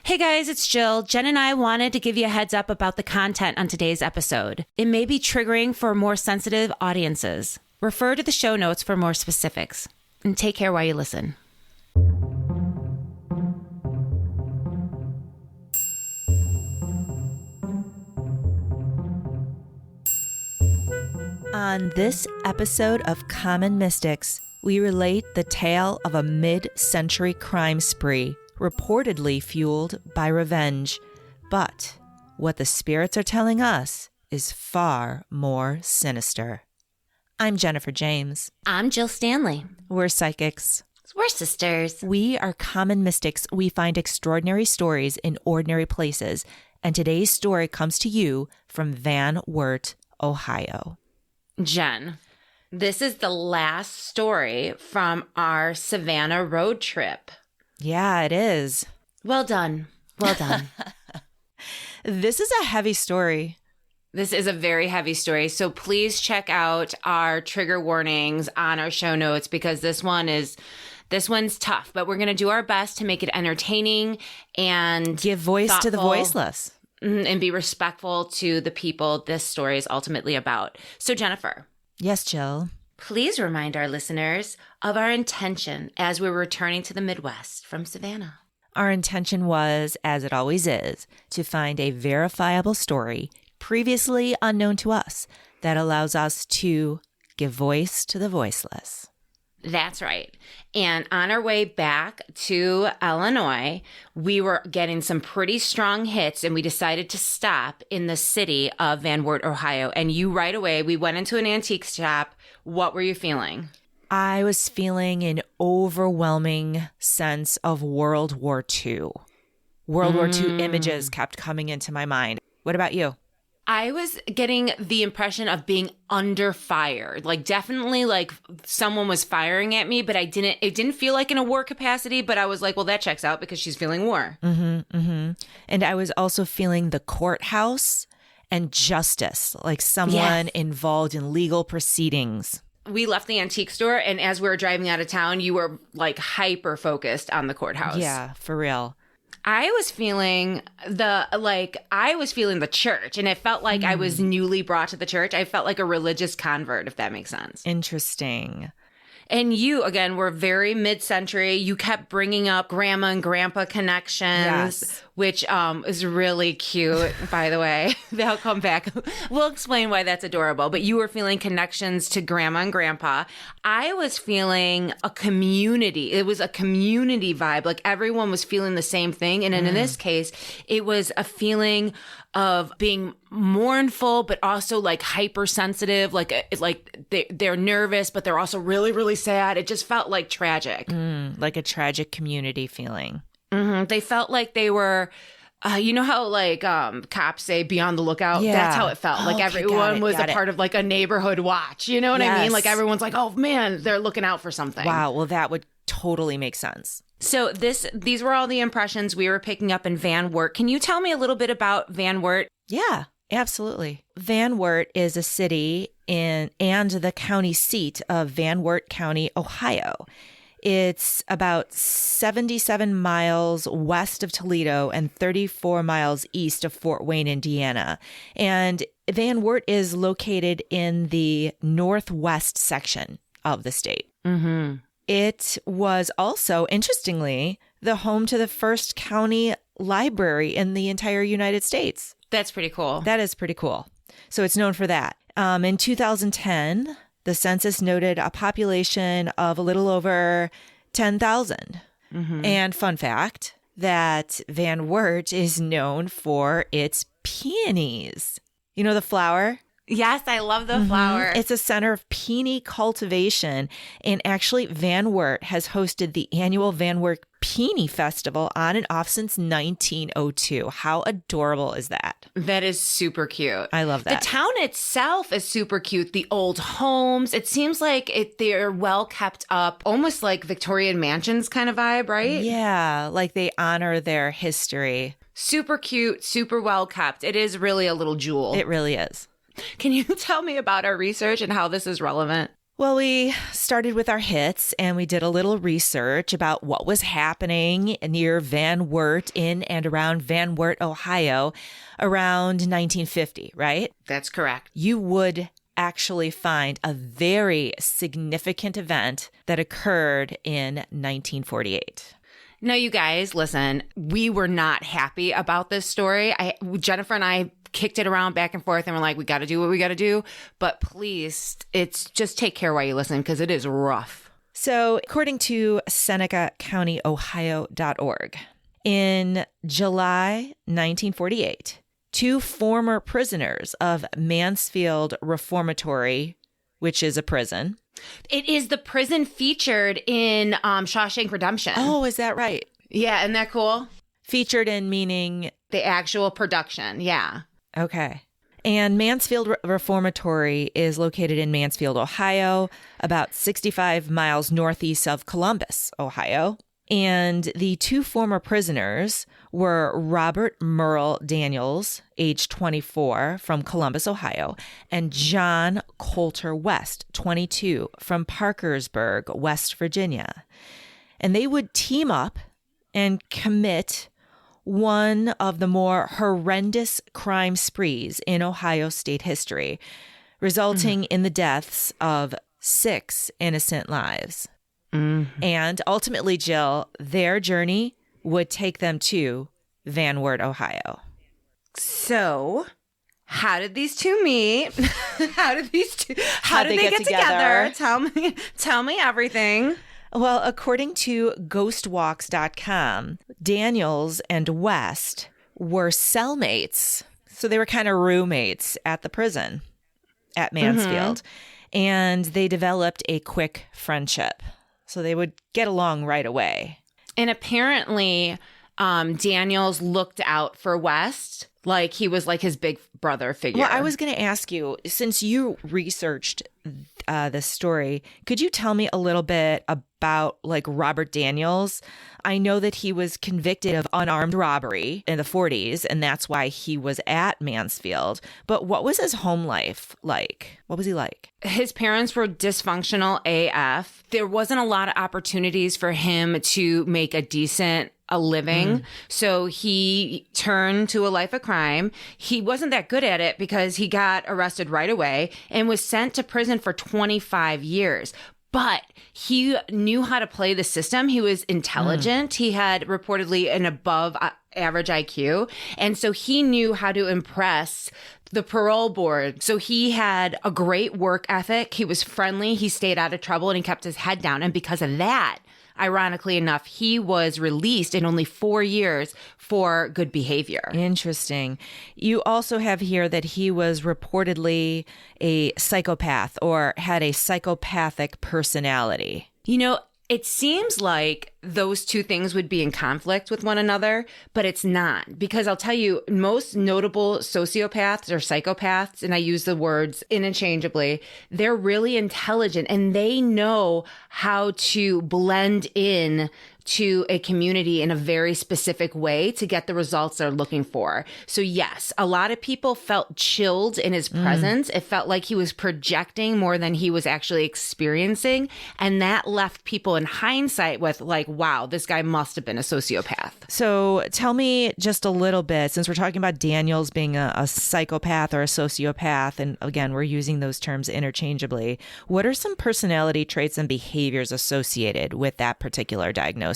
Hey guys, it's Jill. Jen and I wanted to give you a heads up about the content on today's episode. It may be triggering for more sensitive audiences. Refer to the show notes for more specifics. And take care while you listen. On this episode of Common Mystics, we relate the tale of a mid-century crime spree reportedly fueled by revenge. But what the spirits are telling us is far more sinister. I'm Jennifer James. I'm Jill Stanley. We're psychics. We're sisters. We are common mystics. We find extraordinary stories in ordinary places. And today's story comes to you from Van Wert, Ohio. Jen, this is the last story from our Savannah road trip. Yeah, it is. Well done. Well done. This is a heavy story. This is a very heavy story. So please check out our trigger warnings on our show notes because this one's tough, but we're going to do our best to make it entertaining and give voice thoughtful, to the voiceless. And be respectful to the people this story is ultimately about. So Jennifer. Yes, Jill. Please remind our listeners of our intention as we're returning to the Midwest from Savannah. Our intention was, as it always is, to find a verifiable story previously unknown to us that allows us to give voice to the voiceless. That's right. And on our way back to Illinois, we were getting some pretty strong hits and we decided to stop in the city of Van Wert, Ohio. And you right away, we went into an antique shop. What were you feeling? I was feeling an overwhelming sense of World War II. World War II images kept coming into my mind. What about you? I was getting the impression of being under fire, like definitely like someone was firing at me, but it didn't feel like in a war capacity, but I was like, well, that checks out because she's feeling war. Mm-hmm, mm-hmm. And I was also feeling the courthouse and justice, like someone involved in legal proceedings. We left the antique store and as we were driving out of town, you were like hyper focused on the courthouse. Yeah, for real. I was feeling the church and it felt like I was newly brought to the church. I felt like a religious convert, if that makes sense. Interesting. And you, again, were very mid-century. You kept bringing up grandma and grandpa connections, which is really cute, by the way. They'll come back. We'll explain why that's adorable. But you were feeling connections to grandma and grandpa. I was feeling a community. It was a community vibe. Like everyone was feeling the same thing. And in this case, it was a feeling of being mournful, but also like hypersensitive, they're nervous, but they're also really, really sad. It just felt like tragic. Like a tragic community feeling. Mm-hmm. They felt like they were, you know how like cops say be on the lookout? Yeah. That's how it felt. Like everyone was a part of like a neighborhood watch. You know what I mean? Like everyone's like, oh man, they're looking out for something. Wow. Well, that would totally make sense. So these were all the impressions we were picking up in Van Wert. Can you tell me a little bit about Van Wert? Yeah, absolutely. Van Wert is a city and the county seat of Van Wert County, Ohio. It's about 77 miles west of Toledo and 34 miles east of Fort Wayne, Indiana. And Van Wert is located in the northwest section of the state. Mm-hmm. It was also, interestingly, the home to the first county library in the entire United States. That's pretty cool. That is pretty cool. So it's known for that. In 2010, the census noted a population of a little over 10,000. Mm-hmm. And fun fact, that Van Wert is known for its peonies. You know the flower? Yes, I love the flower. It's a center of peony cultivation. And actually, Van Wert has hosted the annual Van Wert Peony Festival on and off since 1902. How adorable is that? That is super cute. I love that. The town itself is super cute. The old homes. It seems like they're well kept up, almost like Victorian mansions kind of vibe, right? Yeah, like they honor their history. Super cute, super well kept. It is really a little jewel. It really is. Can you tell me about our research and how this is relevant? Well, we started with our hits and we did a little research about what was happening near Van Wert in and around Van Wert, Ohio around 1950, right? That's correct. You would actually find a very significant event that occurred in 1948. No, you guys, listen, we were not happy about this story. Jennifer and I kicked it around back and forth and we're like, we got to do what we got to do. But please, it's just take care while you listen because it is rough. So according to SenecaCountyOhio.org, in July 1948, 2 former prisoners of Mansfield Reformatory, which is a prison. It is the prison featured in Shawshank Redemption. Oh, is that right? Yeah, isn't that cool? Featured in meaning? The actual production, yeah. Okay. And Mansfield Reformatory is located in Mansfield, Ohio, about 65 miles northeast of Columbus, Ohio. And the 2 former prisoners were Robert Merle Daniels, age 24, from Columbus, Ohio, and John Coulter West, 22, from Parkersburg, West Virginia. And they would team up and commit one of the more horrendous crime sprees in Ohio state history, resulting in the deaths of 6 innocent lives. And ultimately, Jill, their journey would take them to Van Wert, Ohio. So, how did these 2 meet? How did they get together? Tell me everything. Well, according to ghostwalks.com, Daniels and West were cellmates. So they were kind of roommates at the prison at Mansfield. And they developed a quick friendship. So they would get along right away. And apparently, Daniels looked out for West like he was like his big brother figure. Well, I was going to ask you, since you researched this story, could you tell me a little bit about like Robert Daniels? I know that he was convicted of unarmed robbery in the 40s, and that's why he was at Mansfield. But what was his home life like? What was he like? His parents were dysfunctional AF. There wasn't a lot of opportunities for him to make a living. So he turned to a life of crime. He wasn't that good at it because he got arrested right away and was sent to prison for 25 years. But he knew how to play the system. He was intelligent. He had reportedly an above average IQ. And so he knew how to impress the parole board. So he had a great work ethic. He was friendly. He stayed out of trouble and he kept his head down. And because of that, ironically enough, he was released in only 4 years for good behavior. Interesting. You also have here that he was reportedly a psychopath or had a psychopathic personality. You know, it seems like those 2 things would be in conflict with one another, but it's not. Because I'll tell you, most notable sociopaths or psychopaths, and I use the words interchangeably, they're really intelligent and they know how to blend in to a community in a very specific way to get the results they're looking for. So yes, a lot of people felt chilled in his presence. It felt like he was projecting more than he was actually experiencing. And that left people in hindsight with like, wow, this guy must have been a sociopath. So tell me just a little bit, since we're talking about Daniels being a psychopath or a sociopath, and again, we're using those terms interchangeably, what are some personality traits and behaviors associated with that particular diagnosis?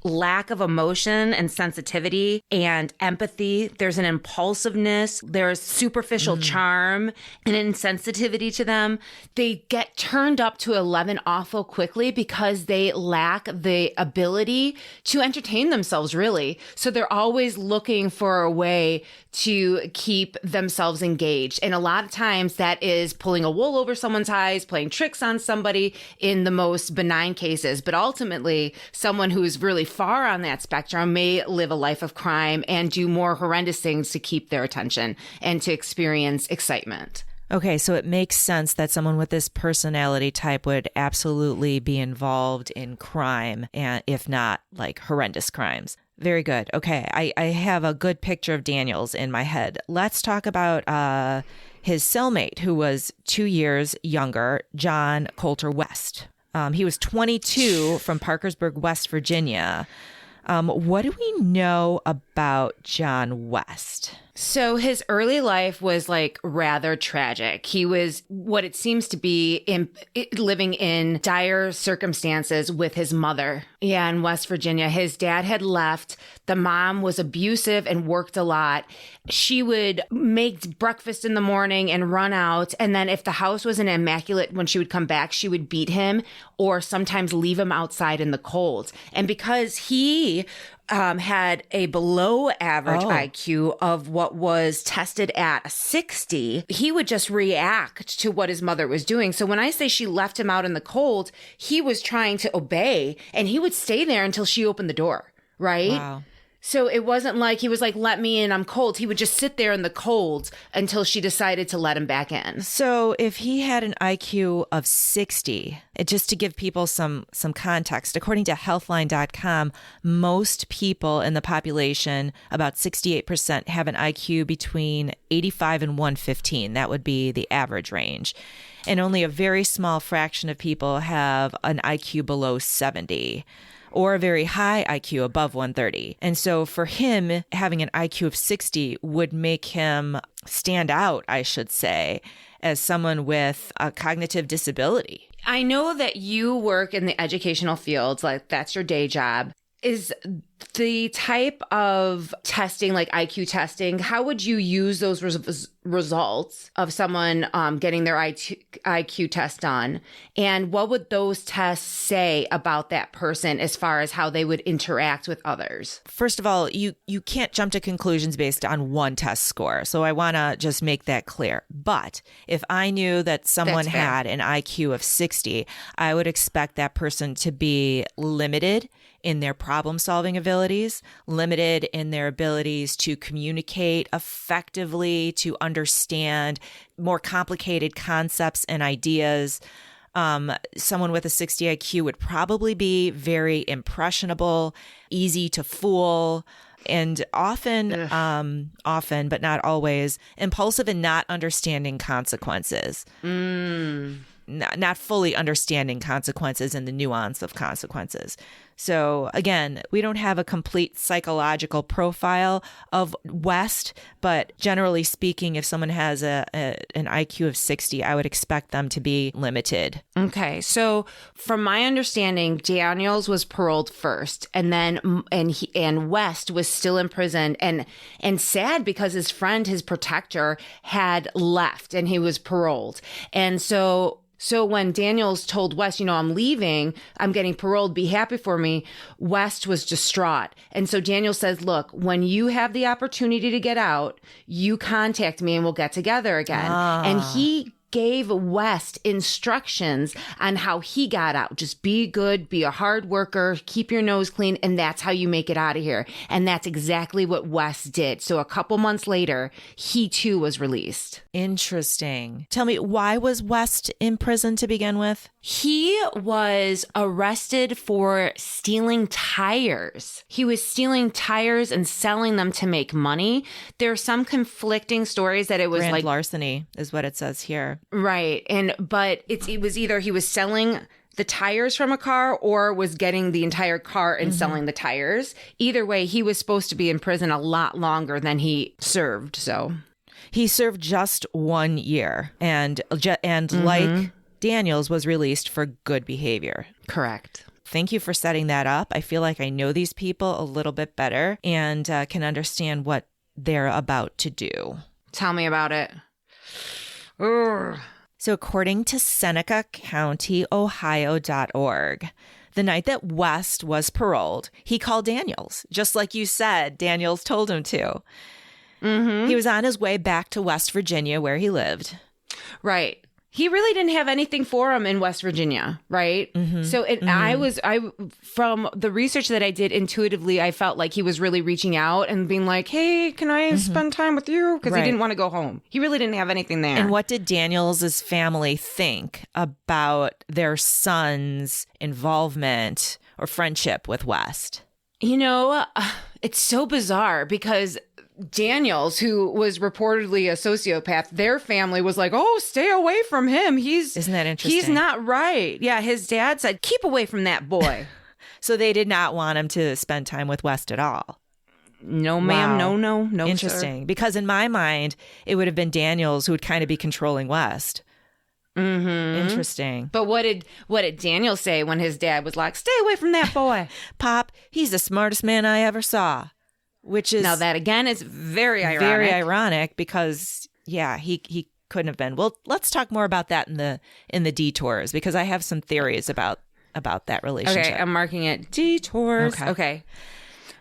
Lack of emotion and sensitivity and empathy. There's an impulsiveness. There's superficial charm and insensitivity to them. They get turned up to 11 awful quickly because they lack the ability to entertain themselves, really. So they're always looking for a way to keep themselves engaged. And a lot of times that is pulling a wool over someone's eyes, playing tricks on somebody in the most benign cases. But ultimately, someone who is really far on that spectrum may live a life of crime and do more horrendous things to keep their attention and to experience excitement. Okay, so it makes sense that someone with this personality type would absolutely be involved in crime, and if not, like horrendous crimes. Very good. Okay, I have a good picture of Daniels in my head. Let's talk about his cellmate, who was 2 years younger, John Coulter West. He was 22 from Parkersburg, West Virginia. What do we know about John West? So his early life was like rather tragic. He was what it seems to be living in dire circumstances with his mother. Yeah, in West Virginia. His dad had left. The mom was abusive and worked a lot. She would make breakfast in the morning and run out. And then if the house wasn't immaculate when she would come back, she would beat him or sometimes leave him outside in the cold. And because he had a below average IQ of what was tested at 60, he would just react to what his mother was doing. So when I say she left him out in the cold, he was trying to obey and he would stay there until she opened the door, right? Wow. So it wasn't like he was like, let me in, I'm cold. He would just sit there in the cold until she decided to let him back in. So if he had an IQ of 60, just to give people some context, according to healthline.com, most people in the population, about 68%, have an IQ between 85 and 115. That would be the average range. And only a very small fraction of people have an IQ below 70. Or a very high IQ above 130. And so for him, having an IQ of 60 would make him stand out, I should say, as someone with a cognitive disability. I know that you work in the educational fields, like that's your day job. Is the type of testing, like IQ testing, how would you use those results of someone getting their IQ test done? And what would those tests say about that person as far as how they would interact with others? First of all, you can't jump to conclusions based on one test score. So I want to just make that clear. But if I knew that someone had an IQ of 60, I would expect that person to be limited in their problem-solving abilities, limited in their abilities to communicate effectively, to understand more complicated concepts and ideas. Someone with a 60 IQ would probably be very impressionable, easy to fool, and often, but not always, impulsive and not understanding consequences. Not fully understanding consequences and the nuance of consequences. So again, we don't have a complete psychological profile of West, but generally speaking, if someone has an IQ of 60, I would expect them to be limited. Okay. So from my understanding, Daniels was paroled first, and then and West was still in prison and sad because his friend, his protector, had left and he was paroled. And so when Daniels told West, I'm leaving, I'm getting paroled, be happy for me, West was distraught. And so Daniels says, look, when you have the opportunity to get out, you contact me and we'll get together again. And he gave West instructions on how he got out. Just be good, be a hard worker, keep your nose clean, and that's how you make it out of here. And that's exactly what West did. So a couple months later, he too was released. Interesting. Tell me, why was West in prison to begin with? He was arrested for stealing tires. He was stealing tires and selling them to make money. There are some conflicting stories that it was Grand larceny is what it says here. Right. But it was either he was selling the tires from a car or was getting the entire car and selling the tires. Either way, he was supposed to be in prison a lot longer than he served. So he served just 1 year and like Daniels was released for good behavior. Correct. Thank you for setting that up. I feel like I know these people a little bit better and can understand what they're about to do. Tell me about it. So according to SenecaCountyOhio.org, the night that West was paroled, he called Daniels. Just like you said, Daniels told him to. He was on his way back to West Virginia where he lived. Right. He really didn't have anything for him in West Virginia, right? So I from the research that I did intuitively, I felt like he was really reaching out and being like, hey, can I spend time with you? Because he didn't want to go home. He really didn't have anything there. And what did Daniels' family think about their son's involvement or friendship with West? It's so bizarre because Daniels, who was reportedly a sociopath, their family was like, oh, stay away from him. Isn't that interesting? He's not right. Yeah, his dad said, keep away from that boy. So they did not want him to spend time with West at all. No, ma'am. Wow. No, Interesting. sir. Because in my mind, it would have been Daniels who would kind of be controlling West. Mm-hmm. Interesting. But what did Daniel say when his dad was like, stay away from that boy? Pop, he's the smartest man I ever saw. Which is... Now that, again, is very ironic. Very ironic because, yeah, he couldn't have been. Well, let's talk more about that in the detours because I have some theories about that relationship. Okay, I'm marking it detours. Okay.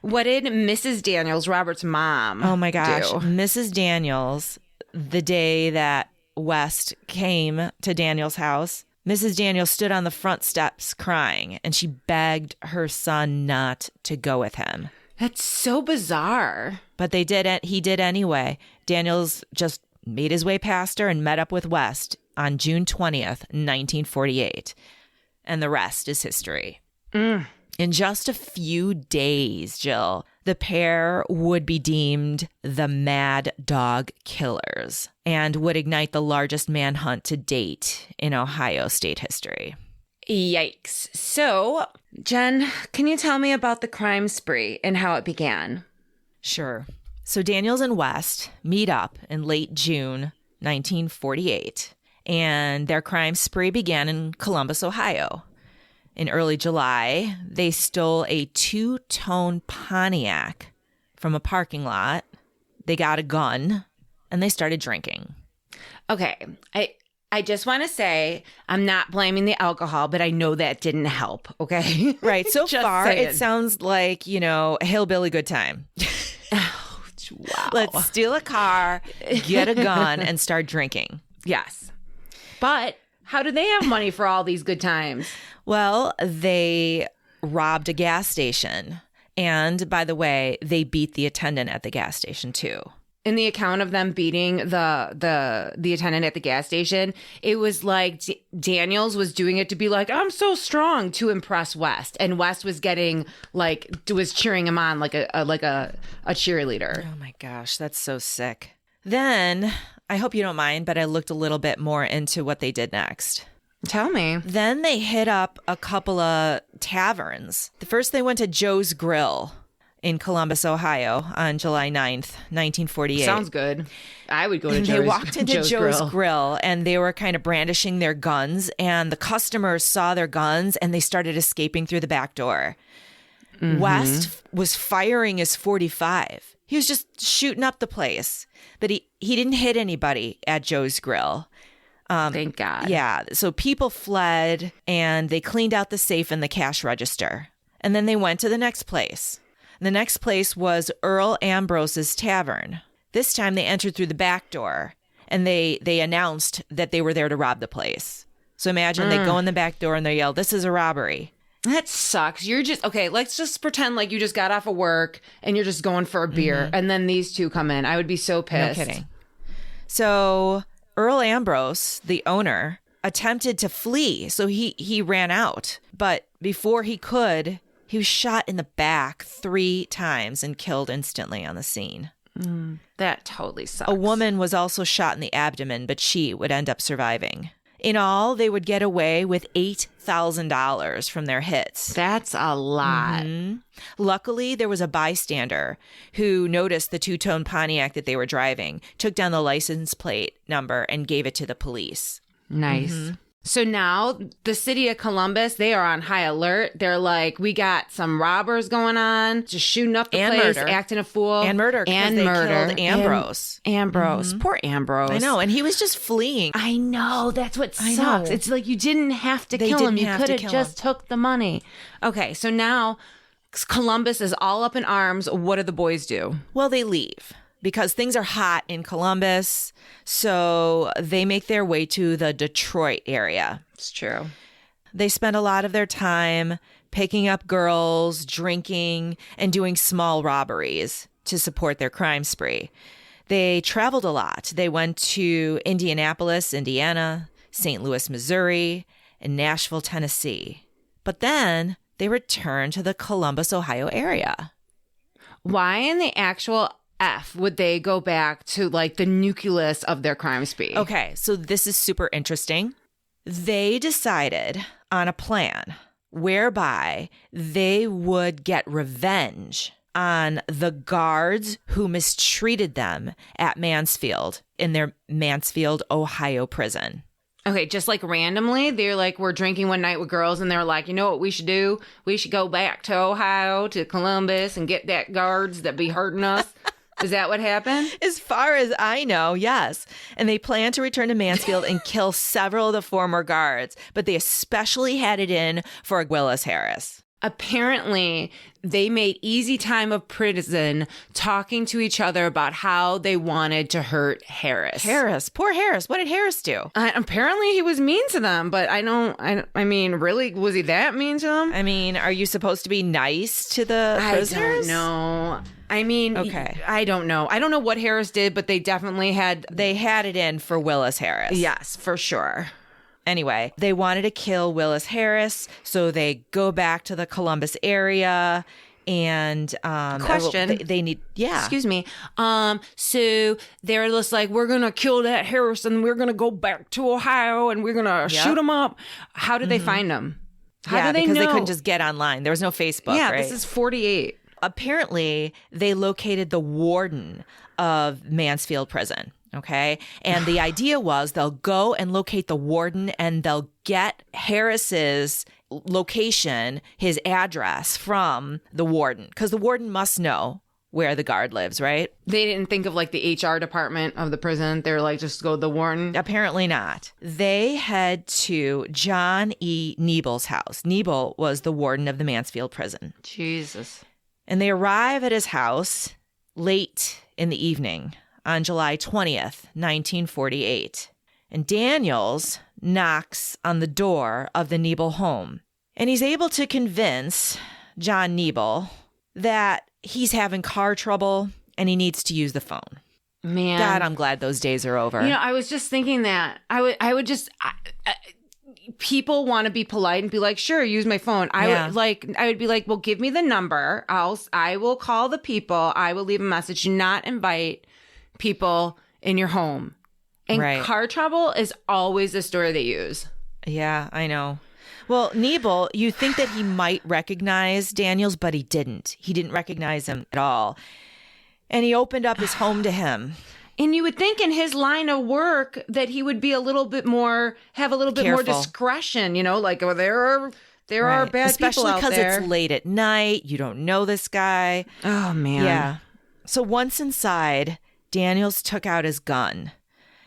What did Mrs. Daniels, Robert's mom, oh my gosh, do? Mrs. Daniels, the day that West came to Daniels' house, Mrs. Daniels stood on the front steps crying, and she begged her son not to go with him. That's so bizarre. But they did it. He did anyway. Daniels just made his way past her and met up with West on June 20th, 1948. And the rest is history. In just a few days, Jill, the pair would be deemed the Mad Dog Killers and would ignite the largest manhunt to date in Ohio state history. Yikes. So, Jen, can you tell me about the crime spree and how it began? Sure. So Daniels and West meet up in late June 1948, and their crime spree began in Columbus, Ohio. In early July, they stole a two-tone Pontiac from a parking lot. They got a gun, and they started drinking. Okay, I just want to say I'm not blaming the alcohol, but I know that didn't help, okay? Right. So far, saying. it sounds like, a hillbilly good time. Wow. Let's steal a car, get a gun, and start drinking. Yes. But how do they have money for all these good times? Well, they robbed a gas station. And by the way, they beat the attendant at the gas station, too. In the account of them beating the attendant at the gas station, it was like Daniels was doing it to be like, I'm so strong, to impress West, and West was getting was cheering him on like a cheerleader. Oh my gosh, that's so sick. Then I hope you don't mind, but I looked a little bit more into what they did next. Tell me. Then they hit up a couple of taverns. The first they went to Joe's Grill in Columbus, Ohio on July 9th, 1948. Sounds good. I would go to Joe's. They walked into Joe's Grill and they were kind of brandishing their guns, and the customers saw their guns and they started escaping through the back door. Mm-hmm. West was firing his .45. He was just shooting up the place, but he didn't hit anybody at Joe's Grill. Thank God. Yeah. So people fled and they cleaned out the safe and the cash register. And then they went to the next place. The next place was Earl Ambrose's Tavern. This time they entered through the back door and they announced that they were there to rob the place. So imagine they go in the back door and they yell, "This is a robbery." That sucks. You're just, okay, let's just pretend like you just got off of work and you're just going for a beer and then these two come in. I would be so pissed. No kidding. So Earl Ambrose, the owner, attempted to flee. So he ran out. But before he could, he was shot in the back 3 times and killed instantly on the scene. That totally sucks. A woman was also shot in the abdomen, but she would end up surviving. In all, they would get away with $8,000 from their hits. That's a lot. Mm-hmm. Luckily, there was a bystander who noticed the two-tone Pontiac that they were driving, took down the license plate number, and gave it to the police. Nice. Mm-hmm. So now the city of Columbus, they are on high alert. They're like, we got some robbers going on, just shooting up the place, murder. Acting a fool. And murder. And they murder. Killed Ambrose. Ambrose. Poor Ambrose. I know. And he was just fleeing. I know. That's what I sucks. know. It's like you didn't have to kill him. You could have just took the money. Okay. So now Columbus is all up in arms. What do the boys do? Well, they leave because things are hot in Columbus. So they make their way to the Detroit area. It's true. They spend a lot of their time picking up girls, drinking, and doing small robberies to support their crime spree. They traveled a lot. They went to Indianapolis, Indiana, St. Louis, Missouri, and Nashville, Tennessee. But then they returned to the Columbus, Ohio area. Why in the actual F would they go back to like the nucleus of their crime spree? Okay, so this is super interesting. They decided on a plan whereby they would get revenge on the guards who mistreated them at Mansfield in their Mansfield, Ohio prison. Okay, just like randomly, they're like, we're drinking one night with girls, and they're like, you know what we should do? We should go back to Ohio, to Columbus, and get that guards that be hurting us. Is that what happened? As far as I know, yes. And they plan to return to Mansfield and kill several of the former guards, but they especially had it in for Willis Harris. Apparently, they made easy time of prison talking to each other about how they wanted to hurt Harris. Harris, poor Harris. What did Harris do? Apparently, he was mean to them, but I mean, really, was he that mean to them? I mean, are you supposed to be nice to the prisoners? I don't know. I mean, okay. I don't know. I don't know what Harris did, but they definitely had... They had it in for Willis Harris. Yes, for sure. Anyway, they wanted to kill Willis Harris, so they go back to the Columbus area and question. They need Excuse me. So they're just like, we're gonna kill that Harris and we're gonna go back to Ohio and we're gonna shoot him up. How did they find him? How do they because know? they couldn't just get online. There was no Facebook. Yeah, right? This is 48. Apparently, they located the warden of Mansfield Prison. Okay. And the idea was they'll go and locate the warden and they'll get Harris's location, his address from the warden, because the warden must know where the guard lives, right? They didn't think of like the HR department of the prison. They were like, just go to the warden. Apparently not. They head to John E. Nebel's house. Nebel was the warden of the Mansfield prison. Jesus. And they arrive at his house late in the evening on July 20th, 1948. And Daniels knocks on the door of the Nebel home. And he's able to convince John Nebel that he's having car trouble and he needs to use the phone. Man. God, I'm glad those days are over. You know, I was just thinking that. I would just... people want to be polite and be like, sure, use my phone. I would be like, well, give me the number. I will call the people. I will leave a message. Do not invite people in your home. And car trouble is always the story they use. Yeah, I know. Well, Nebel, you think that he might recognize Daniels, but he didn't. He didn't recognize him at all. And he opened up his home to him. And you would think in his line of work that he would be have a little bit more discretion, you know, like, oh, there are bad Especially people out there. Especially because it's late at night. You don't know this guy. Oh, man. Yeah. So once inside, Daniels took out his gun.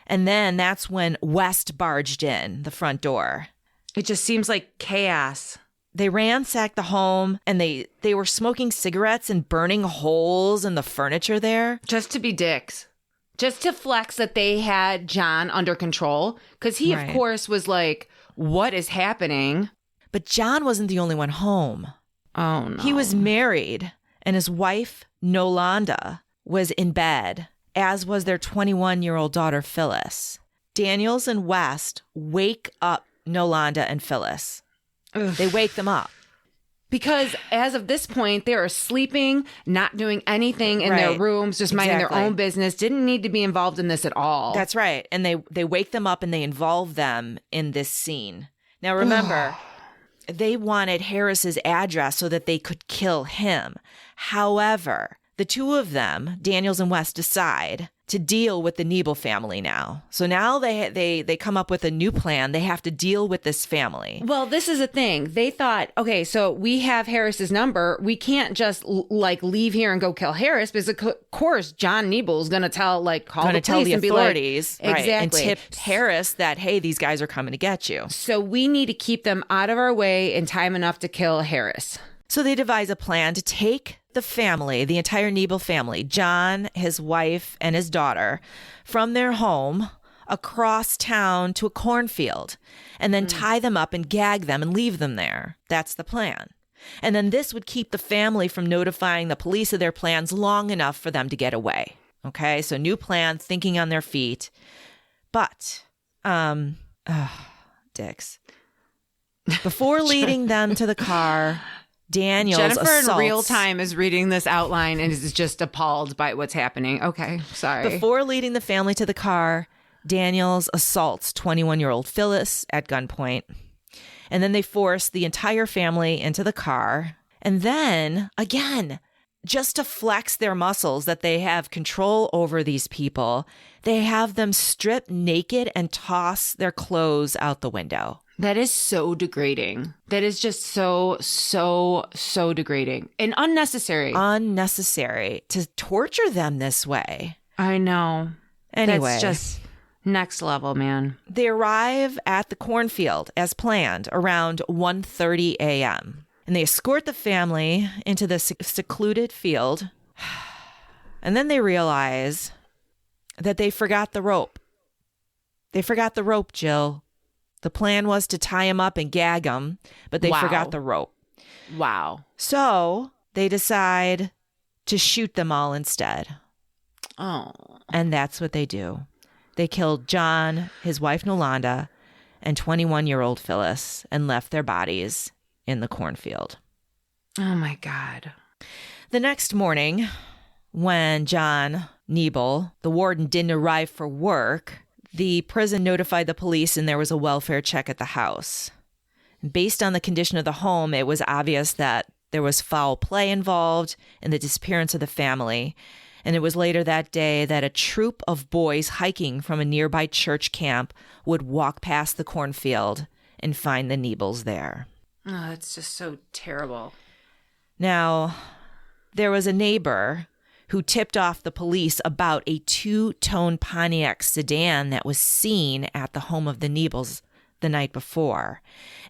And then that's when West barged in the front door. It just seems like chaos. They ransacked the home and they were smoking cigarettes and burning holes in the furniture there. Just to be dicks. Just to flex that they had John under control. Because he, of course, was like, what is happening? But John wasn't the only one home. Oh, no. He was married and his wife, Nolanda, was in bed, as was their 21-year-old daughter, Phyllis. Daniels and West wake up Nolanda and Phyllis. Ugh. They wake them up. Because as of this point, they are sleeping, not doing anything in their rooms, just minding their own business, didn't need to be involved in this at all. That's right. And they wake them up and they involve them in this scene. Now, remember, they wanted Harris's address so that they could kill him. However, the two of them, Daniels and West, decide to deal with the Nebel family now. So now they come up with a new plan. They have to deal with this family. Well, this is a thing. They thought, okay, so we have Harris's number. We can't just leave here and go kill Harris because of course John Nebel's going to tell call the police and authorities, be like, exactly, and tip Harris that, hey, these guys are coming to get you. So we need to keep them out of our way in time enough to kill Harris. So they devise a plan to take the family, the entire Nebel family, John, his wife, and his daughter, from their home across town to a cornfield, and then tie them up and gag them and leave them there. That's the plan. And then this would keep the family from notifying the police of their plans long enough for them to get away. Okay, so new plan, thinking on their feet. But, dicks. Before leading them to the car, Daniel's Jennifer assaults. in real time is reading this outline and is just appalled by what's happening. Okay, sorry. Before leading the family to the car, Daniels assaults 21-year-old Phyllis at gunpoint. And then they force the entire family into the car. And then, again, just to flex their muscles that they have control over these people, they have them strip naked and toss their clothes out the window. That is so degrading. That is just so degrading and unnecessary. Unnecessary to torture them this way. I know. Anyway. That's just next level, man. They arrive at the cornfield as planned around 1:30 a.m. And they escort the family into the secluded field. And then they realize that they forgot the rope. They forgot the rope, Jill. The plan was to tie him up and gag him, but they forgot the rope. Wow. So they decide to shoot them all instead. Oh. And that's what they do. They killed John, his wife Nolanda, and 21-year-old Phyllis and left their bodies in the cornfield. Oh, my God. The next morning, when John Niebel, the warden, didn't arrive for work, the prison notified the police and there was a welfare check at the house. Based on the condition of the home, it was obvious that there was foul play involved in the disappearance of the family. And it was later that day that a troop of boys hiking from a nearby church camp would walk past the cornfield and find the Niebels there. Oh, that's just so terrible. Now, there was a neighbor who tipped off the police about a two-tone Pontiac sedan that was seen at the home of the Niebels the night before.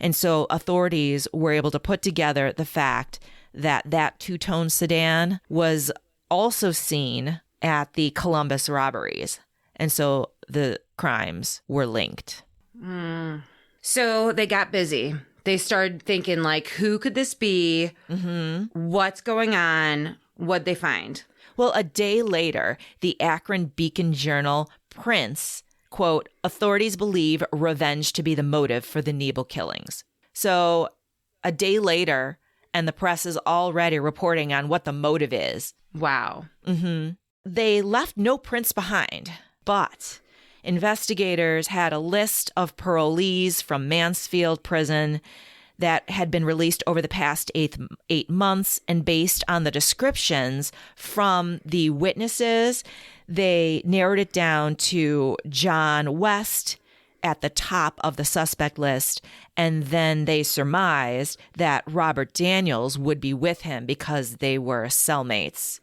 And so authorities were able to put together the fact that that two-tone sedan was also seen at the Columbus robberies. And so the crimes were linked. So they got busy. They started thinking, like, who could this be? What's going on? What'd they find? Well, a day later, the Akron Beacon Journal prints, quote, authorities believe revenge to be the motive for the Niebel killings. So a day later, and the press is already reporting on what the motive is. Wow. They left no prints behind, but investigators had a list of parolees from Mansfield Prison that had been released over the past eight months, and based on the descriptions from the witnesses, they narrowed it down to John West at the top of the suspect list, and then they surmised that Robert Daniels would be with him because they were cellmates.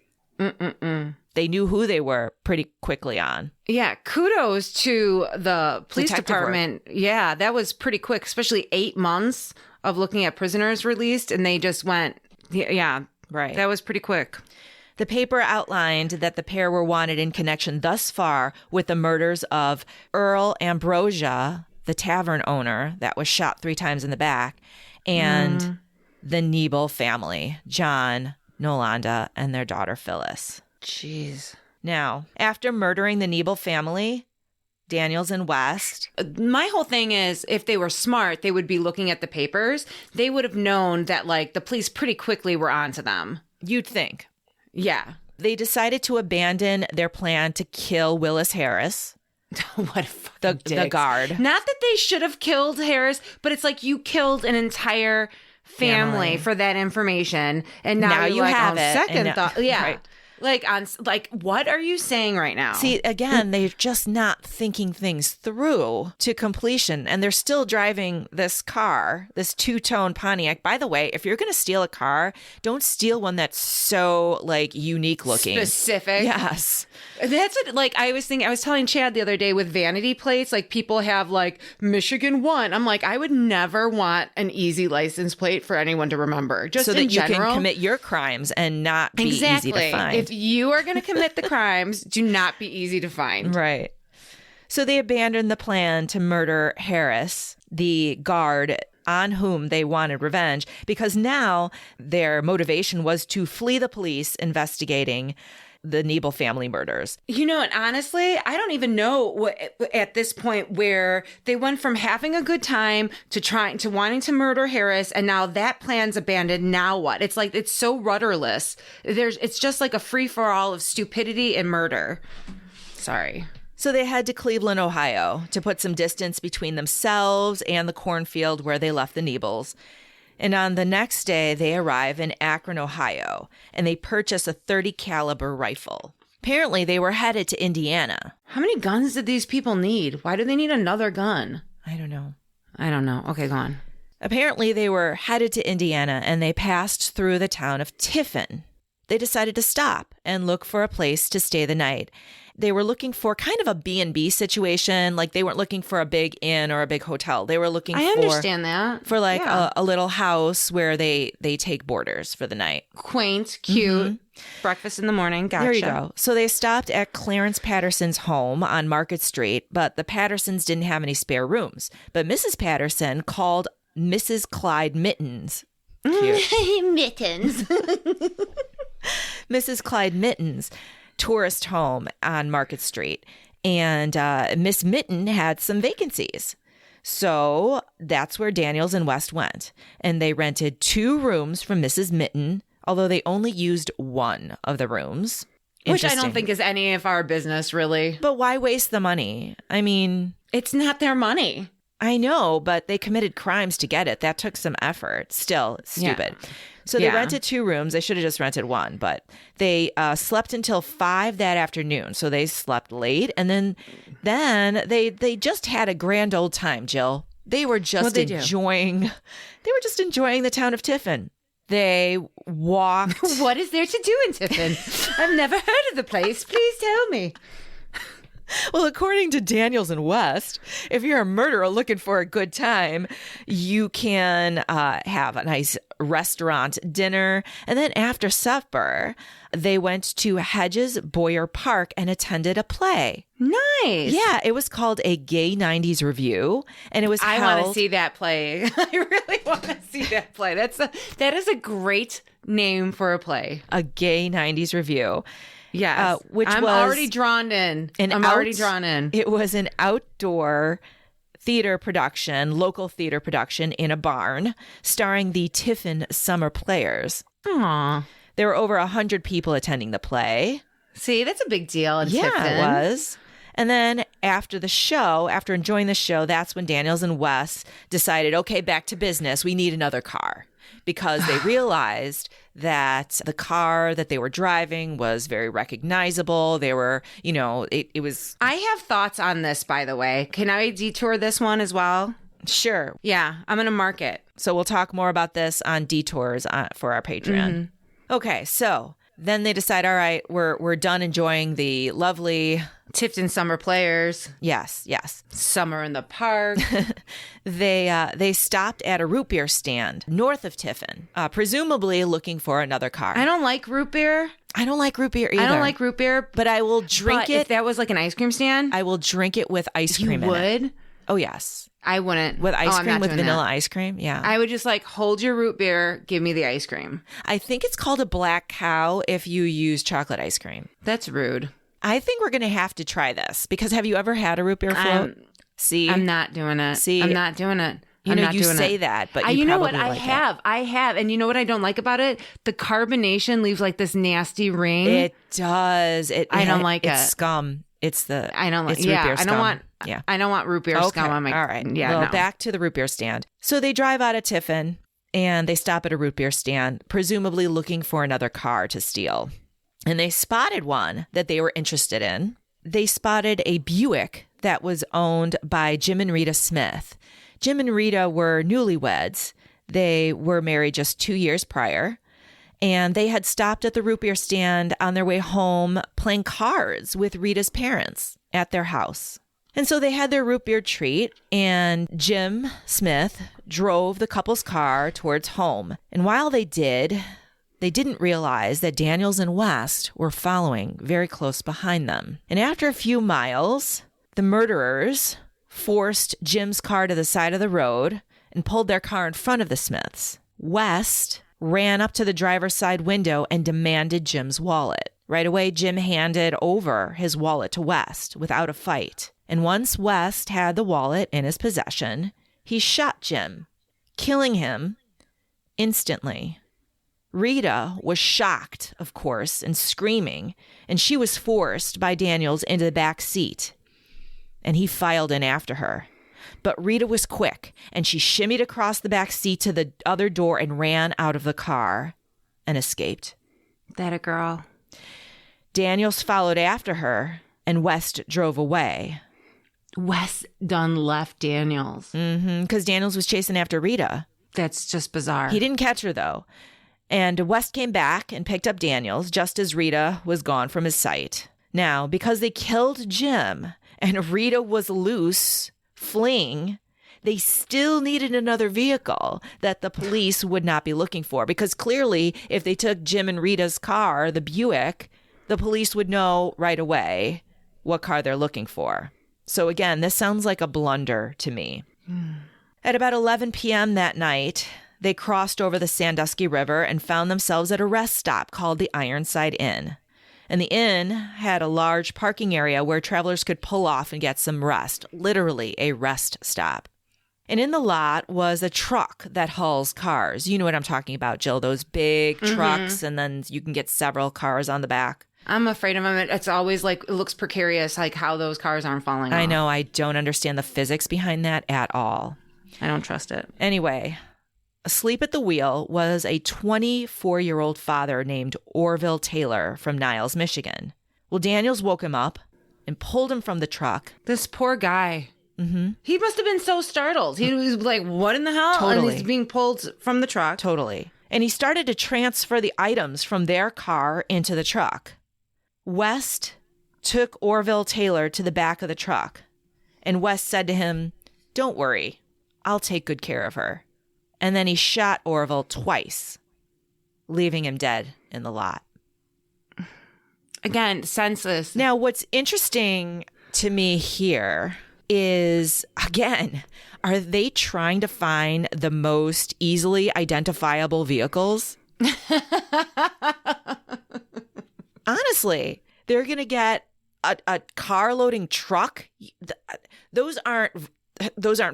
They knew who they were pretty quickly on. Yeah, kudos to the police Detective department. Yeah, that was pretty quick, especially 8 months of looking at prisoners released, and they just went, yeah, Right. that was pretty quick. The paper outlined that the pair were wanted in connection thus far with the murders of Earl Ambrosia, the tavern owner that was shot 3 times in the back, and the Niebel family, John, Nolanda, and their daughter Phyllis. Jeez. Now, after murdering the Niebel family, Daniels and West. My whole thing is, if they were smart, they would be looking at the papers. They would have known that, like, the police pretty quickly were onto them. You'd think. Yeah. They decided to abandon their plan to kill Willis Harris, What a fucking the guard. Not that they should have killed Harris, but it's like you killed an entire family for that information, and now you you're like, have on it, second and thought, yeah. right. Like, what are you saying right now? See, again, they're just not thinking things through to completion, and they're still driving this car, this two-tone Pontiac. By the way, if you're going to steal a car, don't steal one that's so, like, unique looking. Specific. Yes. That's what, like, I was telling Chad the other day with vanity plates, like, people have, like, Michigan 1. I'm like, I would never want an easy license plate for anyone to remember. Just so in that you general. can commit your crimes and not be easy to find. If you are going to commit the crimes, do not be easy to find. Right. So they abandoned the plan to murder Harris, the guard on whom they wanted revenge, because now their motivation was to flee the police investigating the Nebel family murders. You know, and honestly, I don't even know what, at this point where they went from having a good time to wanting to murder Harris, and now that plan's abandoned. Now what? It's like it's so rudderless. It's just like a free for all of stupidity and murder. Sorry. So they head to Cleveland, Ohio, to put some distance between themselves and the cornfield where they left the Nebels. And on the next day, they arrive in Akron, Ohio, and they purchase a .30 caliber rifle. Apparently, they were headed to Indiana. How many guns did these people need? Why do they need another gun? I don't know. Okay, go on. Apparently, they were headed to Indiana, and they passed through the town of Tiffin. They decided to stop and look for a place to stay the night. They were looking for kind of a B&B situation. Like, they weren't looking for a big inn or a big hotel. They were looking I understand that. For like a little house where they take boarders for the night. Quaint, cute. Breakfast in the morning. Gotcha. There you go. So they stopped at Clarence Patterson's home on Market Street, but the Pattersons didn't have any spare rooms. But Mrs. Patterson called Mrs. Clyde Mittens. Cute. Mittens. Mrs. Clyde Mittens' tourist home on Market Street. And Miss Mitten had some vacancies. So that's where Daniels and West went. And they rented 2 rooms from Mrs. Mitten, although they only used one of the rooms. Which I don't think is any of our business, really. But why waste the money? I mean, it's not their money. I know, but they committed crimes to get it. That took some effort. Still, stupid. Yeah. So they rented 2 rooms. They should have just rented 1, but they slept until 5 that afternoon. So they slept late, and then they just had a grand old time, Jill. They were just enjoying. They were just enjoying the town of Tiffin. They walked. What is there to do in Tiffin? I've never heard of the place. Please tell me. Well, according to Daniels and West, if you're a murderer looking for a good time, you can have a nice restaurant dinner. And then after supper, they went to Hedges Boyer Park and attended a play. Nice. Yeah, it was called A Gay 90s Review. And it was I want to see that play. I really want to see that play. That is a great name for a play. A Gay 90s Review. Yes, I'm already drawn in. Already drawn in. It was an outdoor theater production, local theater production in a barn, starring the Tiffin Summer Players. Aww. There were over 100 people attending the play. See, that's a big deal in Tiffin. Yeah, it was. And then after enjoying the show, that's when Daniels and Wes decided, okay, back to business. We need another car. Because they realized that the car that they were driving was very recognizable. They were, it was... I have thoughts on this, by the way. Can I detour this one as well? Sure. Yeah, I'm going to mark it. So we'll talk more about this on detours for our Patreon. Mm-hmm. Okay, so then they decide, all right, we're done enjoying the lovely... Tifton Summer Players. Yes. Summer in the park. They stopped at a root beer stand north of Tiffin, presumably looking for another car. I don't like root beer. I don't like root beer either. I don't like root beer. But I will drink it. If that was like an ice cream stand? I will drink it with ice cream in it. You would? Oh, yes. I wouldn't. With ice cream, with vanilla ice cream? Yeah. I would just hold your root beer, give me the ice cream. I think it's called a Black Cow if you use chocolate ice cream. That's rude. I think we're going to have to try this because have you ever had a root beer float? See? I'm not doing it. See? I'm not doing it. You say that, but you know probably what? like I have. And you know what I don't like about it? The carbonation leaves this nasty ring. It does. I don't like it. It's scum. I don't like. Yeah, root beer scum. I don't want root beer scum on my. All right. Yeah. Well, back to the root beer stand. So they drive out of Tiffin and they stop at a root beer stand, presumably looking for another car to steal. And they spotted one that they were interested in. They spotted a Buick that was owned by Jim and Rita Smith. Jim and Rita were newlyweds. They were married just 2 years prior. And they had stopped at the root beer stand on their way home playing cards with Rita's parents at their house. And so they had their root beer treat, and Jim Smith drove the couple's car towards home. And while they didn't realize that Daniels and West were following very close behind them. And after a few miles, the murderers forced Jim's car to the side of the road and pulled their car in front of the Smiths. West ran up to the driver's side window and demanded Jim's wallet. Right away, Jim handed over his wallet to West without a fight. And once West had the wallet in his possession, he shot Jim, killing him instantly. Rita was shocked, of course, and screaming, and she was forced by Daniels into the back seat. And he filed in after her. But Rita was quick, and she shimmied across the back seat to the other door and ran out of the car and escaped. That a girl. Daniels followed after her, and West drove away. West done left Daniels. Because Daniels was chasing after Rita. That's just bizarre. He didn't catch her, though. And West came back and picked up Daniels just as Rita was gone from his sight. Now, because they killed Jim and Rita was loose, fleeing, they still needed another vehicle that the police would not be looking for. Because clearly, if they took Jim and Rita's car, the Buick, the police would know right away what car they're looking for. So again, this sounds like a blunder to me. At about 11 p.m. that night, they crossed over the Sandusky River and found themselves at a rest stop called the Ironside Inn. And the inn had a large parking area where travelers could pull off and get some rest, literally a rest stop. And in the lot was a truck that hauls cars. You know what I'm talking about, Jill, those big trucks, and then you can get several cars on the back. I'm afraid of them. It's always like, it looks precarious, like how those cars aren't falling off. I know. I don't understand the physics behind that at all. I don't trust it. Anyway, asleep at the wheel was a 24-year-old father named Orville Taylor from Niles, Michigan. Well, Daniels woke him up and pulled him from the truck. This poor guy. He must have been so startled. He was like, what in the hell? Totally. And he's being pulled from the truck. Totally. And he started to transfer the items from their car into the truck. West took Orville Taylor to the back of the truck. And West said to him, "Don't worry, I'll take good care of her." And then he shot Orville twice, leaving him dead in the lot. Again, senseless. Now, what's interesting to me here is, again, are they trying to find the most easily identifiable vehicles? Honestly, they're going to get a car-loading truck. Those aren't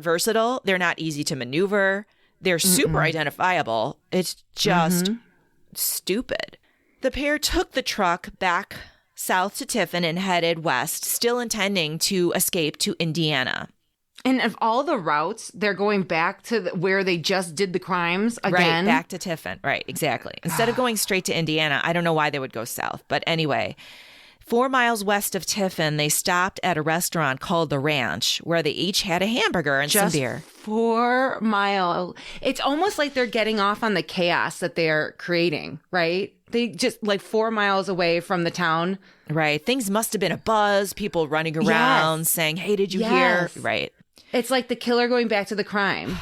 versatile. They're not easy to maneuver. They're super identifiable. It's just stupid. The pair took the truck back south to Tiffin and headed west, still intending to escape to Indiana. And of all the routes, they're going back to where they just did the crimes again. Right, back to Tiffin. Right, exactly. Instead of going straight to Indiana, I don't know why they would go south. But anyway, 4 miles west of Tiffin, they stopped at a restaurant called The Ranch, where they each had a hamburger and some beer. 4 miles. It's almost like they're getting off on the chaos that they're creating, right? They just like 4 miles away from the town. Right. Things must have been a buzz, people running around saying, "Hey, did you hear?" Right. It's like the killer going back to the crime.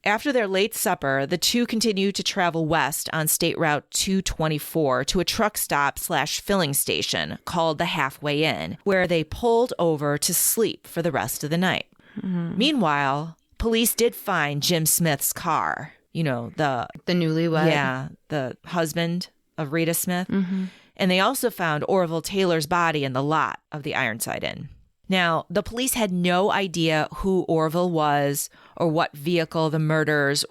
After their late supper, the two continued to travel west on State Route 224 to a truck stop / filling station called the Halfway Inn, where they pulled over to sleep for the rest of the night. Meanwhile, police did find Jim Smith's car. You know, the newlywed. Yeah, the husband of Rita Smith. And they also found Orville Taylor's body in the lot of the Ironside Inn. Now, the police had no idea who Orville was or what vehicle the murderers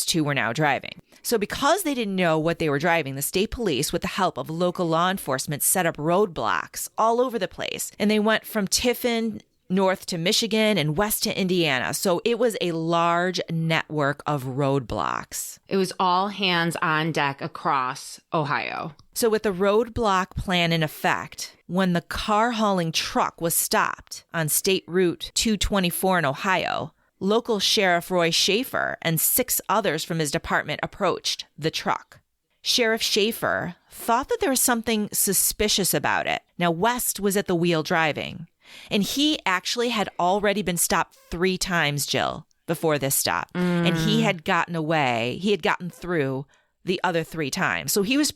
two were now driving. So because they didn't know what they were driving, the state police, with the help of local law enforcement, set up roadblocks all over the place. And they went from Tiffin north to Michigan and west to Indiana. So it was a large network of roadblocks. It was all hands on deck across Ohio. So with the roadblock plan in effect, when the car hauling truck was stopped on State Route 224 in Ohio, local Sheriff Roy Schaefer and 6 others from his department approached the truck. Sheriff Schaefer thought that there was something suspicious about it. Now, West was at the wheel driving, and he actually had already been stopped 3 times, Jill, before this stop. And he had gotten away. He had gotten through the other 3 times. So he was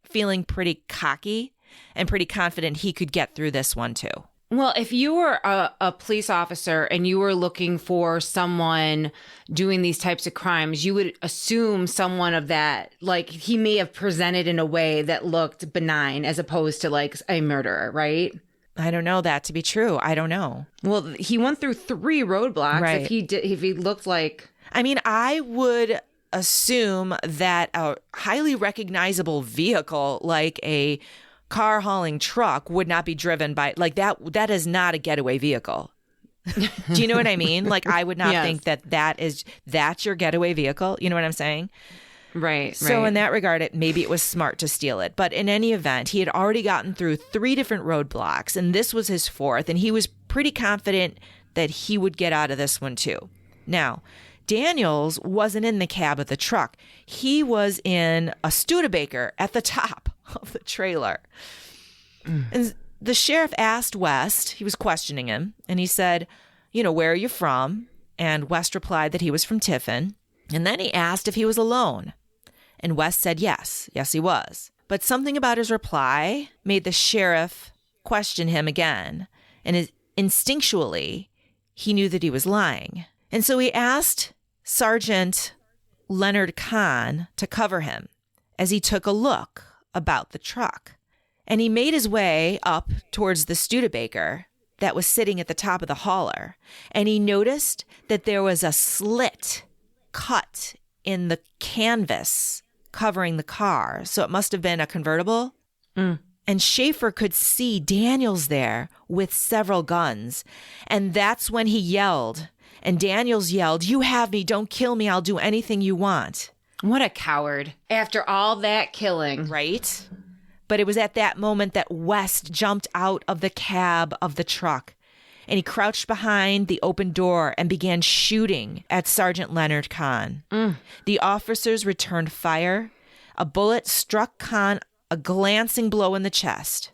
feeling pretty cocky and pretty confident he could get through this one too. Well, if you were a police officer and you were looking for someone doing these types of crimes, you would assume someone of that, like he may have presented in a way that looked benign as opposed to like a murderer, right? I don't know that to be true. I don't know. Well, he went through 3 roadblocks. Right. If he looked like, I mean, I would assume that a highly recognizable vehicle like a car hauling truck would not be driven by like that is not a getaway vehicle. Do you know what I mean? Like I would not Yes. think that's your getaway vehicle. You know what I'm saying? right. So in that regard, maybe it was smart to steal it. But in any event, he had already gotten through 3 different roadblocks and this was his 4th. And he was pretty confident that he would get out of this one too. Now, Daniels wasn't in the cab of the truck. He was in a Studebaker at the top of the trailer. And the sheriff asked West, he was questioning him, and he said, where are you from? And West replied that he was from Tiffin. And then he asked if he was alone. And West said yes. Yes, he was. But something about his reply made the sheriff question him again. And instinctually, he knew that he was lying. And so he asked Sergeant Leonard Kahn to cover him as he took a look about the truck. And he made his way up towards the Studebaker that was sitting at the top of the hauler. And he noticed that there was a slit cut in the canvas covering the car. So it must have been a convertible. And Schaefer could see Daniels there with several guns. And that's when he yelled. And Daniels yelled, "You have me. Don't kill me. I'll do anything you want." What a coward. After all that killing. Right? But it was at that moment that West jumped out of the cab of the truck. And he crouched behind the open door and began shooting at Sergeant Leonard Kahn. The officers returned fire. A bullet struck Kahn a glancing blow in the chest.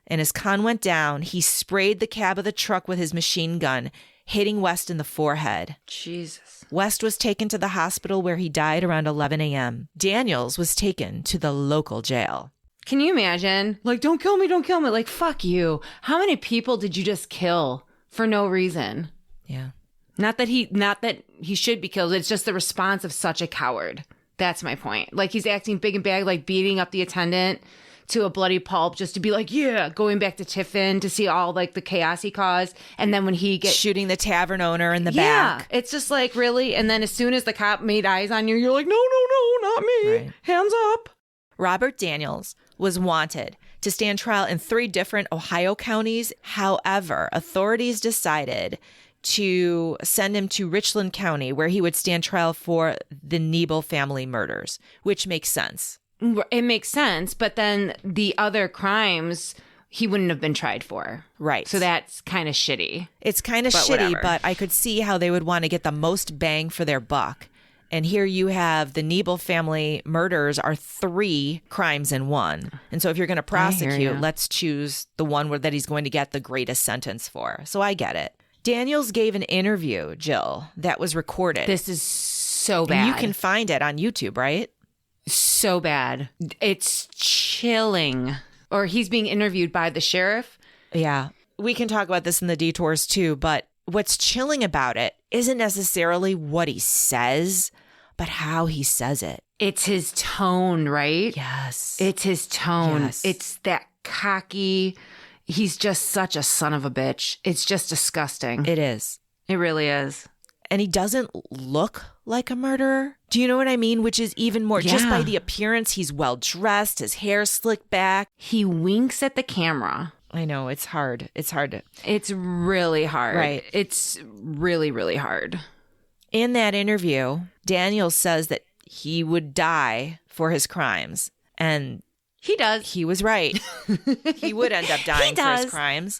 And as Kahn went down, he sprayed the cab of the truck with his machine gun, hitting West in the forehead. Jesus. West was taken to the hospital where he died around 11 a.m. Daniels was taken to the local jail. Can you imagine? Like, don't kill me, don't kill me. Like, fuck you. How many people did you just kill for no reason? Yeah. Not that he should be killed. It's just the response of such a coward. That's my point. Like, he's acting big and bad, like beating up the attendant to a bloody pulp just to be like, yeah, going back to Tiffin to see all like the chaos he caused. And then when he gets shooting the tavern owner in the back. It's just like, really? And then as soon as the cop made eyes on you, you're like, no, not me. Right. Hands up. Robert Daniels was wanted to stand trial in 3 different Ohio counties. However, authorities decided to send him to Richland County, where he would stand trial for the Nebel family murders, which makes sense. It makes sense, but then the other crimes he wouldn't have been tried for. Right. So that's kind of shitty. It's kind of shitty, whatever. but I could see how they would want to get the most bang for their buck. And here you have the Nebel family murders are 3 crimes in one. And so if you're going to prosecute, let's choose the one that he's going to get the greatest sentence for. So I get it. Daniels gave an interview, Jill, that was recorded. This is so bad. And you can find it on YouTube, right? So bad. It's chilling. Or he's being interviewed by the sheriff. Yeah. We can talk about this in the detours too, but what's chilling about it isn't necessarily what he says, but how he says it. It's his tone, right? Yes. It's his tone. Yes. It's that cocky. He's just such a son of a bitch. It's just disgusting. It is. It really is. And he doesn't look like a murderer. Do you know what I mean? Which is even more, just by the appearance, he's well dressed, his hair slicked back. He winks at the camera. I know, it's hard. It's hard to... It's really hard. Right. It's really, really hard. In that interview, Daniel says that he would die for his crimes. And he does. He was right. He would end up dying for his crimes.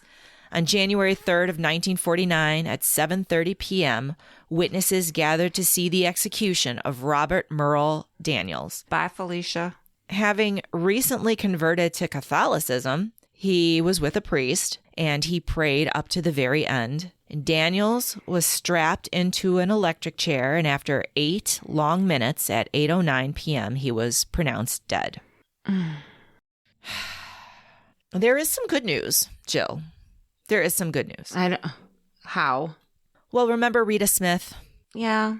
On January 3rd of 1949 at 7:30 p.m., witnesses gathered to see the execution of Robert Merle Daniels. Bye, Felicia. Having recently converted to Catholicism, he was with a priest and he prayed up to the very end. Daniels was strapped into an electric chair, and after 8 long minutes at 8:09 p.m., he was pronounced dead. There is some good news, Jill. There is some good news. I don't. How? Well, remember Rita Smith? Yeah.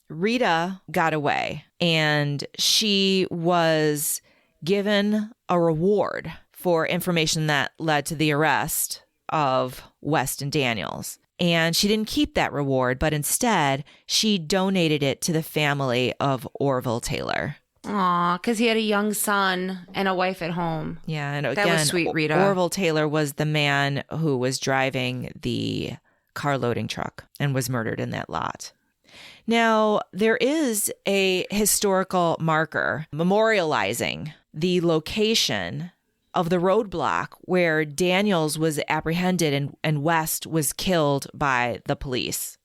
Rita got away, and she was given a reward for information that led to the arrest of West and Daniels. And she didn't keep that reward, but instead she donated it to the family of Orville Taylor. Aw, because he had a young son and a wife at home. Yeah, and again, That was sweet, Rita. Orville Taylor was the man who was driving the car loading truck and was murdered in that lot. Now, there is a historical marker memorializing the location of the roadblock where Daniels was apprehended and West was killed by the police.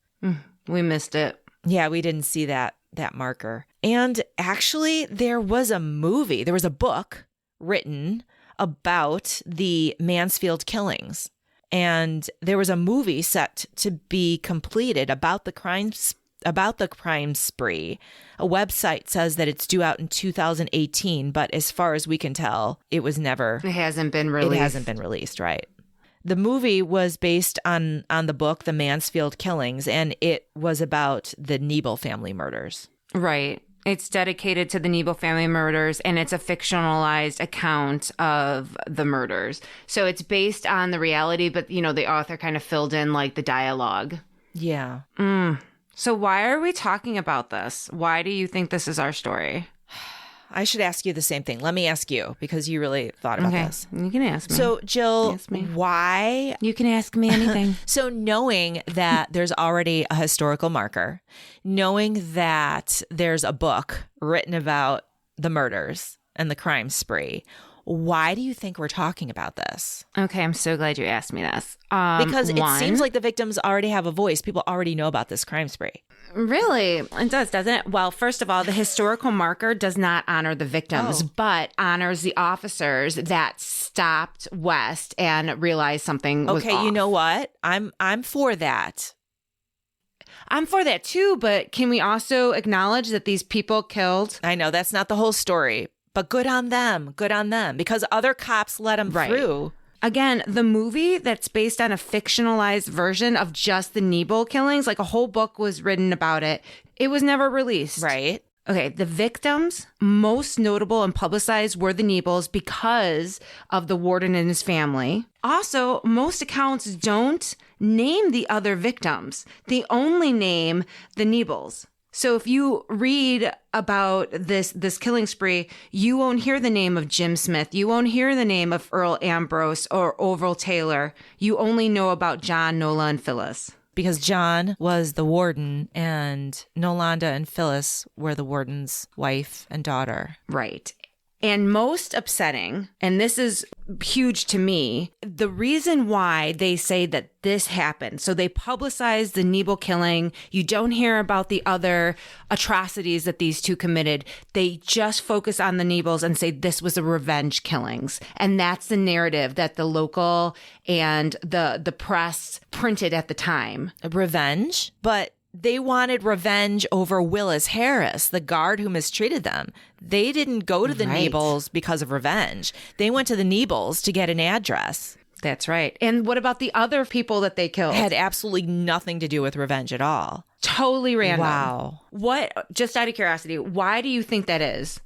We missed it. Yeah, we didn't see that marker. And actually, there was a book written about the Mansfield killings. And there was a movie set to be completed about the crime spree. A website says that it's due out in 2018, but as far as we can tell, it hasn't been released, right? The movie was based on the book, The Mansfield Killings, and it was about the Niebel family murders. Right. It's dedicated to the Niebel family murders, and it's a fictionalized account of the murders. So it's based on the reality, but, the author kind of filled in, like, the dialogue. Yeah. So why are we talking about this? Why do you think this is our story? I should ask you the same thing. Let me ask you, because you really thought about this. You can ask me. So, Jill, Ask me. why? You can ask me anything. So, knowing that there's already a historical marker, knowing that there's a book written about the murders and the crime spree, why do you think we're talking about this? Okay, I'm so glad you asked me this. Because it seems like the victims already have a voice. People already know about this crime spree. Really? It does, doesn't it? Well, first of all, the historical marker does not honor the victims, but honors the officers that stopped West and realized something was off. Okay, you know what? I'm for that. I'm for that too, but can we also acknowledge that these people killed? I know that's not the whole story, but good on them. Good on them, because other cops let them through. Again, the movie that's based on a fictionalized version of just the Niebel killings, like a whole book was written about it. It was never released. Right. Okay, the victims, most notable and publicized, were the Niebels because of the warden and his family. Also, most accounts don't name the other victims. They only name the Niebels. So if you read about this killing spree, you won't hear the name of Jim Smith. You won't hear the name of Earl Ambrose or Orville Taylor. You only know about John, Nola, and Phyllis. Because John was the warden and Nolanda and Phyllis were the warden's wife and daughter. Right. And most upsetting, and this is huge to me, the reason why they say that this happened. So they publicized the Niebel killing. You don't hear about the other atrocities that these two committed. They just focus on the Niebels and say this was a revenge killings. And that's the narrative that the local and the press printed at the time. Revenge? But they wanted revenge over Willis Harris, the guard who mistreated them. They didn't go to the Niebels because of revenge. They went to the Niebels to get an address. That's right. And what about the other people that they killed? Had absolutely nothing to do with revenge at all. Totally random. Wow. What, just out of curiosity, why do you think that is?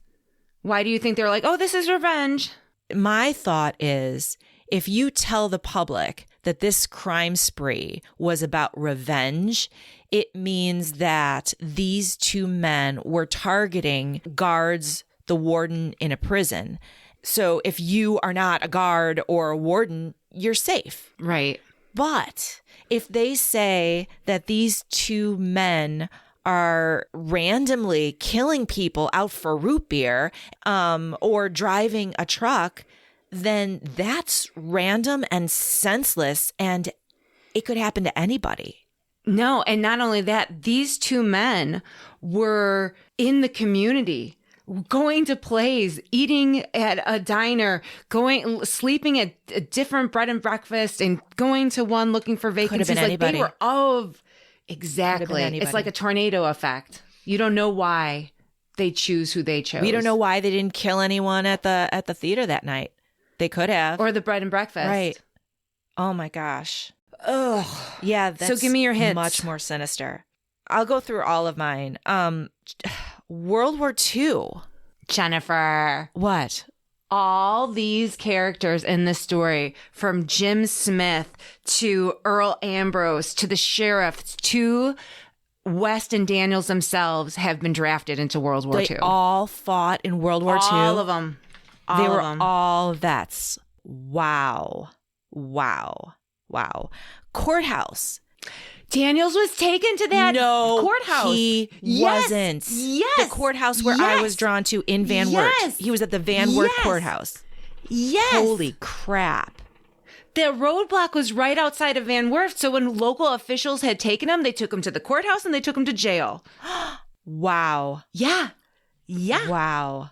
Why do you think they're like, oh, this is revenge? My thought is, if you tell the public that this crime spree was about revenge, it means that these two men were targeting guards, the warden in a prison. So if you are not a guard or a warden, you're safe. Right. But if they say that these two men are randomly killing people out for root beer or driving a truck, then that's random and senseless, and it could happen to anybody. No, and not only that, these two men were in the community, going to plays, eating at a diner, sleeping at a different bread and breakfast, and going to one looking for vacancies. Could have been anybody. They were of exactly. It's like a tornado effect. You don't know why they choose who they chose. We don't know why they didn't kill anyone at the theater that night. They could have. Or the bread and breakfast. Right. Oh my gosh. Ugh. Yeah, that's So give me your hits. Much more sinister. I'll go through all of mine. World War II. Jennifer. What? All these characters in this story, from Jim Smith to Earl Ambrose to the sheriff to West and Daniels themselves, have been drafted into World War II. They all fought in World War II. All of them. They were all vets. Wow. Courthouse. Daniels was taken to that courthouse. He wasn't. Yes. The courthouse where I was drawn to in Van Wert. He was at the Van Wert courthouse. Yes. Holy crap. The roadblock was right outside of Van Wert. So when local officials had taken him, they took him to the courthouse and they took him to jail. Wow. Yeah. Wow.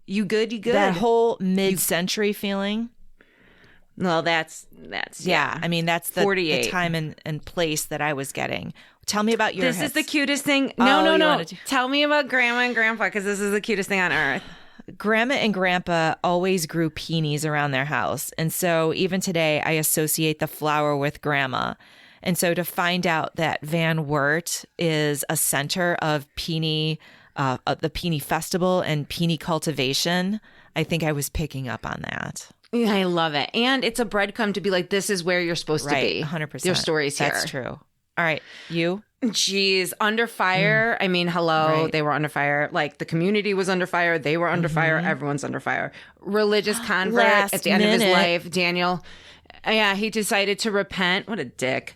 You good? That whole mid-century feeling. Well, that's yeah. I mean, that's the 48. The time and place that I was getting. Tell me about your This hits. is the cutest thing. Oh, No. Tell me about Grandma and Grandpa, because this is the cutest thing on earth. Grandma and Grandpa always grew peonies around their house. And so even today, I associate the flower with Grandma. And so to find out that Van Wert is a center of peony, the peony festival and peony cultivation, I think I was picking up on that. I love it. And it's a breadcrumb to be like, this is where you're supposed to be. 100%. Your story's here. That's true. All right. You? Jeez. Under fire. I mean, hello. Right. They were under fire. Like, the community was under fire. They were under fire. Everyone's under fire. Religious convert at the end of his life. Daniel. Yeah, he decided to repent. What a dick.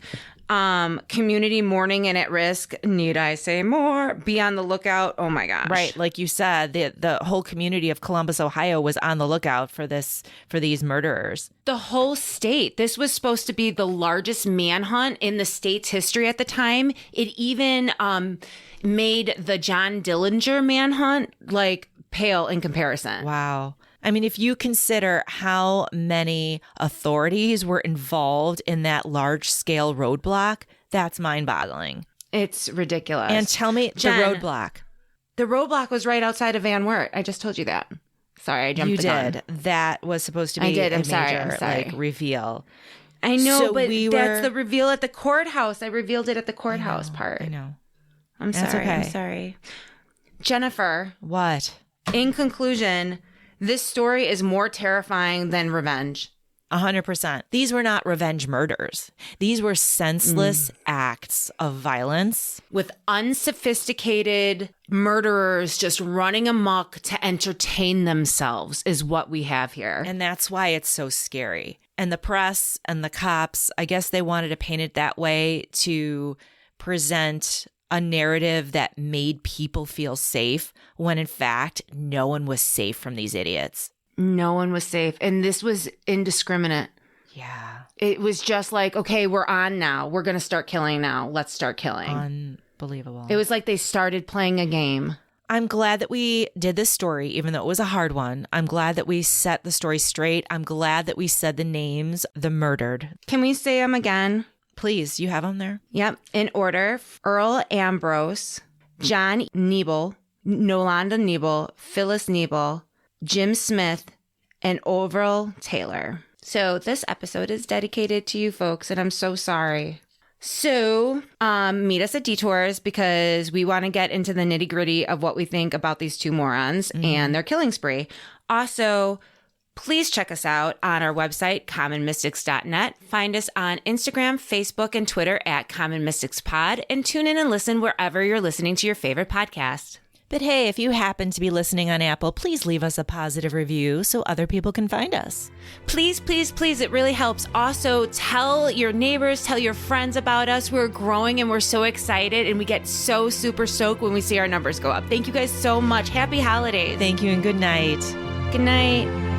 Community mourning and at risk. Need I say more? Be on the lookout. Oh my gosh. Right. Like you said, the whole community of Columbus, Ohio was on the lookout for these murderers. The whole state. This was supposed to be the largest manhunt in the state's history at the time. It even made the John Dillinger manhunt like pale in comparison. Wow. I mean, if you consider how many authorities were involved in that large-scale roadblock, that's mind-boggling. It's ridiculous. And tell me Jen, the roadblock. The roadblock was right outside of Van Wert. I just told you that. Sorry, I jumped the gun. You did. That was supposed to be I'm major sorry. like reveal. I know, So but that's the reveal at the courthouse. I revealed it at the courthouse part. I know. I'm That's sorry. okay. I'm sorry. Jennifer, What? in conclusion, this story is more terrifying than revenge. 100%. These were not revenge murders. These were senseless acts of violence. With unsophisticated murderers just running amok to entertain themselves is what we have here. And that's why it's so scary. And the press and the cops, I guess they wanted to paint it that way to present a narrative that made people feel safe, when in fact, no one was safe from these idiots. No one was safe. And this was indiscriminate. Yeah. It was just like, okay, we're on now. We're going to start killing now. Let's start killing. Unbelievable. It was like they started playing a game. I'm glad that we did this story, even though it was a hard one. I'm glad that we set the story straight. I'm glad that we said the names, the murdered. Can we say them again? Please, you have them there? Yep. In order: Earl Ambrose, John Niebel, Nolanda Niebel, Phyllis Niebel, Jim Smith, and Orville Taylor. So this episode is dedicated to you folks, and I'm so sorry. So meet us at Detours, because we want to get into the nitty gritty of what we think about these two morons and their killing spree. Also, please check us out on our website, commonmystics.net. Find us on Instagram, Facebook, and Twitter at Common Mystics Pod, and tune in and listen wherever you're listening to your favorite podcast. But hey, if you happen to be listening on Apple, please leave us a positive review so other people can find us. Please, please, please. It really helps. Also, tell your neighbors, tell your friends about us. We're growing and we're so excited, and we get so super stoked when we see our numbers go up. Thank you guys so much. Happy holidays. Thank you and good night. Good night.